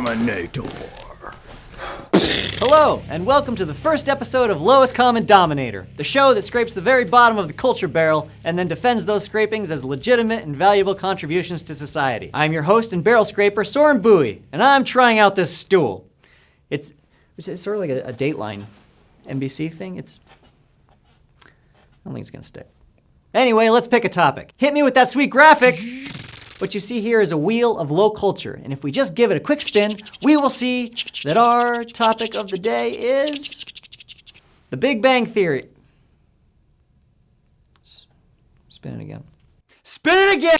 Dominator. Hello, and welcome to the first episode of Lowest Common Dominator, the show that scrapes the very bottom of the culture barrel and then defends those scrapings as legitimate and valuable contributions to society. I'm your host and barrel scraper, Soren Bowie, and I'm trying out this stool. It's sort of like a Dateline NBC thing. I don't think it's gonna stick. Anyway, let's pick a topic. Hit me with that sweet graphic. What you see here is a wheel of low culture, and if we just give it a quick spin, we will see that our topic of the day is the Big Bang Theory. Spin it again. Spin it again!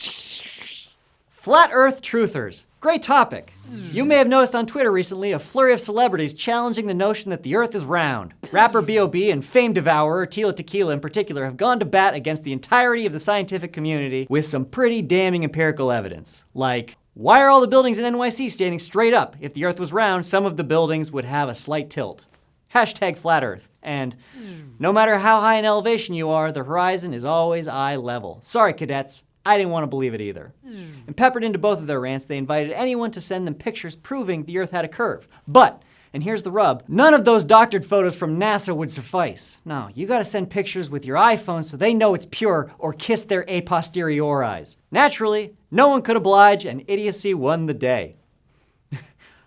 Flat Earth Truthers. Great topic. You may have noticed on Twitter recently a flurry of celebrities challenging the notion that the Earth is round. Rapper B.o.B and fame devourer Tila Tequila in particular have gone to bat against the entirety of the scientific community with some pretty damning empirical evidence. Like, why are all the buildings in NYC standing straight up? If the Earth was round, some of the buildings would have a slight tilt. Hashtag flat Earth. And no matter how high in elevation you are, the horizon is always eye level. Sorry, cadets. I didn't want to believe it either. And peppered into both of their rants, they invited anyone to send them pictures proving the Earth had a curve. But, and here's the rub, none of those doctored photos from NASA would suffice. No, you gotta send pictures with your iPhone so they know it's pure or kiss their a posteriori's. Naturally, no one could oblige and idiocy won the day.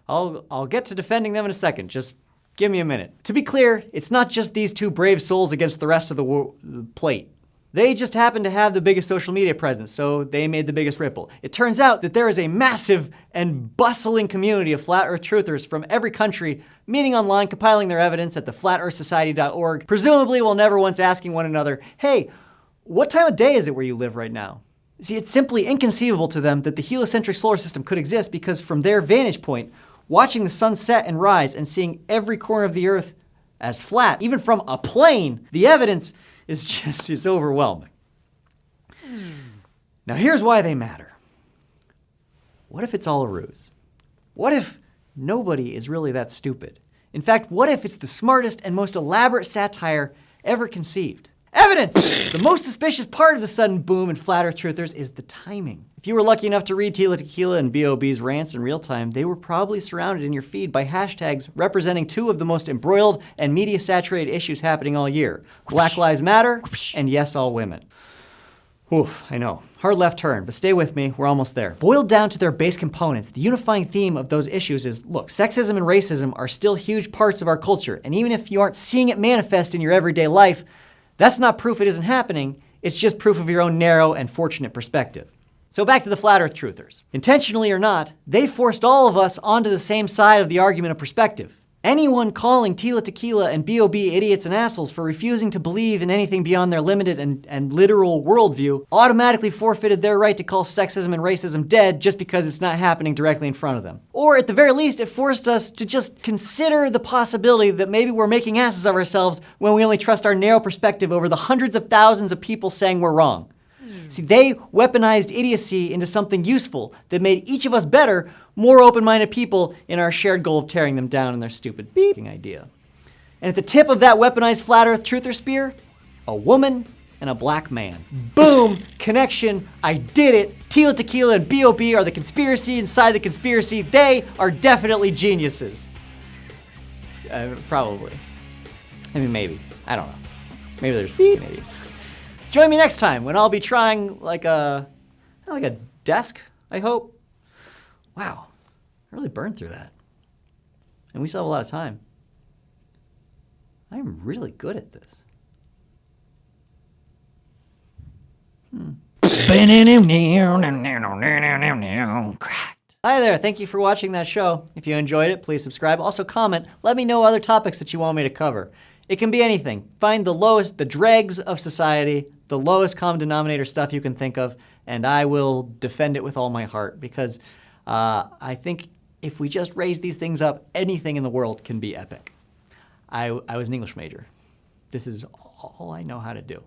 I'll get to defending them in a second, just give me a minute. To be clear, it's not just these two brave souls against the rest of the plate. They just happen to have the biggest social media presence, so they made the biggest ripple. It turns out that there is a massive and bustling community of flat Earth truthers from every country meeting online, compiling their evidence at the flatearthsociety.org, presumably while never once asking one another, hey, what time of day is it where you live right now? See, it's simply inconceivable to them that the heliocentric solar system could exist because from their vantage point, watching the sun set and rise and seeing every corner of the Earth as flat, even from a plane, the evidence is overwhelming. Now here's why they matter. What if it's all a ruse? What if nobody is really that stupid? In fact, what if it's the smartest and most elaborate satire ever conceived? Evidence! The most suspicious part of the sudden boom in flat Earth truthers is the timing. If you were lucky enough to read Tila Tequila and B.o.B's rants in real time, they were probably surrounded in your feed by hashtags representing two of the most embroiled and media-saturated issues happening all year. Black Lives Matter and Yes, All Women. Oof, I know. Hard left turn, but stay with me, we're almost there. Boiled down to their base components, the unifying theme of those issues is, look, sexism and racism are still huge parts of our culture, and even if you aren't seeing it manifest in your everyday life, that's not proof it isn't happening, it's just proof of your own narrow and fortunate perspective. So back to the flat Earth truthers. Intentionally or not, they forced all of us onto the same side of the argument of perspective. Anyone calling Tila Tequila and B.o.B idiots and assholes for refusing to believe in anything beyond their limited and literal worldview automatically forfeited their right to call sexism and racism dead just because it's not happening directly in front of them. Or at the very least, it forced us to just consider the possibility that maybe we're making asses of ourselves when we only trust our narrow perspective over the hundreds of thousands of people saying we're wrong. See, they weaponized idiocy into something useful that made each of us better, more open-minded people in our shared goal of tearing them down in their stupid beeping idea. And at the tip of that weaponized flat Earth truther spear, a woman and a black man. Boom! Connection. I did it. Tila Tequila and B.o.B are the conspiracy inside the conspiracy. They are definitely geniuses. Probably. I mean, maybe. I don't know. Maybe there's idiots. Join me next time when I'll be trying like a desk, I hope. Wow, I really burned through that. And we still have a lot of time. I'm really good at this. Cracked. Hi there, thank you for watching that show. If you enjoyed it, please subscribe. Also comment, let me know other topics that you want me to cover. It can be anything. Find the dregs of society, the lowest common denominator stuff you can think of, and I will defend it with all my heart because I think if we just raise these things up, anything in the world can be epic. I was an English major. This is all I know how to do.